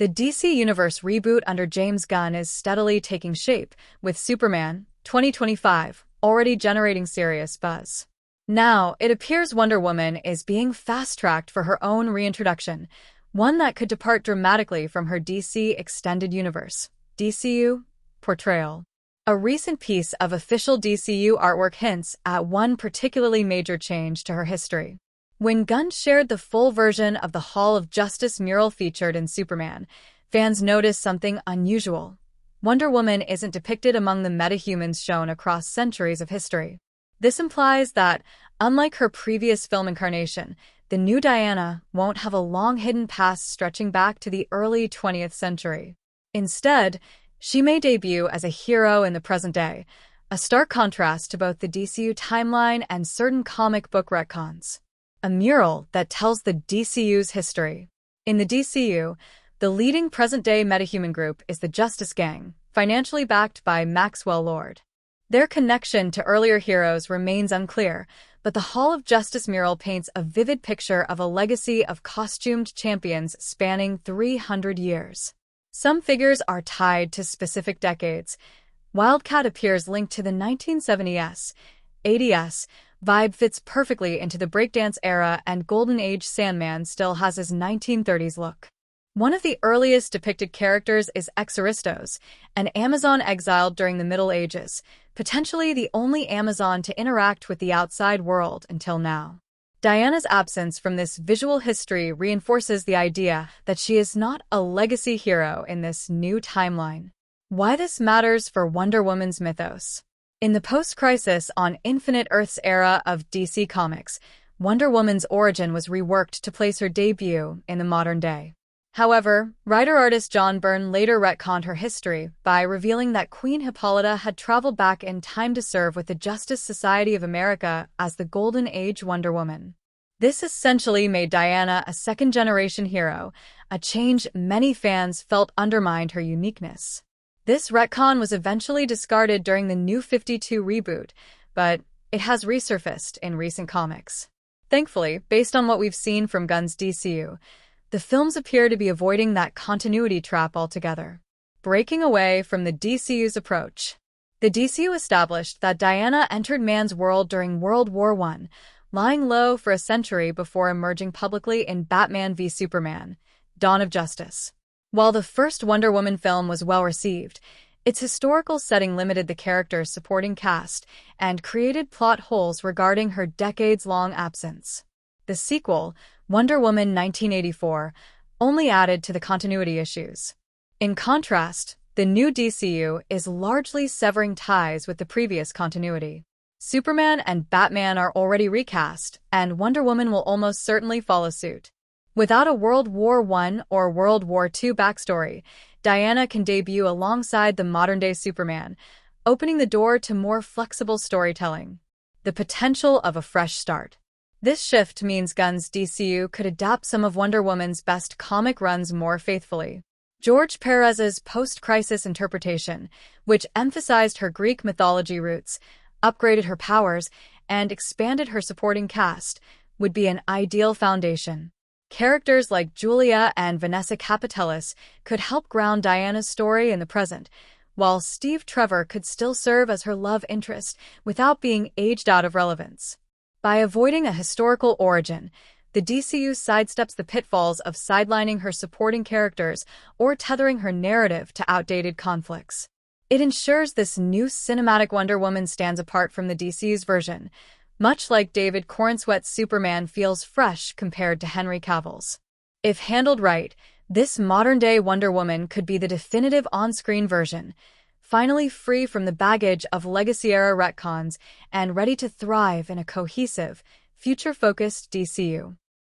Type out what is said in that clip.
The DC Universe reboot under James Gunn is steadily taking shape, with Superman 2025 already generating serious buzz. Now, it appears Wonder Woman is being fast-tracked for her own reintroduction, one that could depart dramatically from her DC Extended Universe DCU portrayal. A recent piece of official DCU artwork hints at one particularly major change to her history. When Gunn shared the full version of the Hall of Justice mural featured in Superman, fans noticed something unusual. Wonder Woman isn't depicted among the metahumans shown across centuries of history. This implies that, unlike her previous film incarnation, the new Diana won't have a long hidden past stretching back to the early 20th century. Instead, she may debut as a hero in the present day, a stark contrast to both the DCU timeline and certain comic book retcons. A mural that tells the DCU's history. In the DCU, the leading present-day metahuman group is the Justice Gang, financially backed by Maxwell Lord. Their connection to earlier heroes remains unclear, but the Hall of Justice mural paints a vivid picture of a legacy of costumed champions spanning 300 years. Some figures are tied to specific decades. Wildcat appears linked to the 1970s, 80s, vibe fits perfectly into the breakdance era, and Golden Age Sandman still has his 1930s look. One of the earliest depicted characters is Exoristos, an Amazon exiled during the Middle Ages, potentially the only Amazon to interact with the outside world until now. Diana's absence from this visual history reinforces the idea that she is not a legacy hero in this new timeline. Why this matters for Wonder Woman's mythos. In the post-Crisis on Infinite Earths era of DC Comics, Wonder Woman's origin was reworked to place her debut in the modern day. However, writer-artist John Byrne later retconned her history by revealing that Queen Hippolyta had traveled back in time to serve with the Justice Society of America as the Golden Age Wonder Woman. This essentially made Diana a second-generation hero, a change many fans felt undermined her uniqueness. This retcon was eventually discarded during the New 52 reboot, but it has resurfaced in recent comics. Thankfully, based on what we've seen from Gunn's DCU, the films appear to be avoiding that continuity trap altogether, breaking away from the DCU's approach. The DCU established that Diana entered man's world during World War I, lying low for a century before emerging publicly in Batman v Superman: Dawn of Justice. While the first Wonder Woman film was well-received, its historical setting limited the character's supporting cast and created plot holes regarding her decades-long absence. The sequel, Wonder Woman 1984, only added to the continuity issues. In contrast, the new DCU is largely severing ties with the previous continuity. Superman and Batman are already recast, and Wonder Woman will almost certainly follow suit. Without a World War I or World War II backstory, Diana can debut alongside the modern-day Superman, opening the door to more flexible storytelling. The potential of a fresh start. This shift means Gunn's DCU could adapt some of Wonder Woman's best comic runs more faithfully. George Perez's post-crisis interpretation, which emphasized her Greek mythology roots, upgraded her powers, and expanded her supporting cast, would be an ideal foundation. Characters like Julia and Vanessa Capitelis could help ground Diana's story in the present, while Steve Trevor could still serve as her love interest without being aged out of relevance. By avoiding a historical origin, the DCU sidesteps the pitfalls of sidelining her supporting characters or tethering her narrative to outdated conflicts. It ensures this new cinematic Wonder Woman stands apart from the DCU's version, much like David Corenswet's Superman feels fresh compared to Henry Cavill's. If handled right, this modern-day Wonder Woman could be the definitive on-screen version, finally free from the baggage of legacy-era retcons and ready to thrive in a cohesive, future-focused DCU.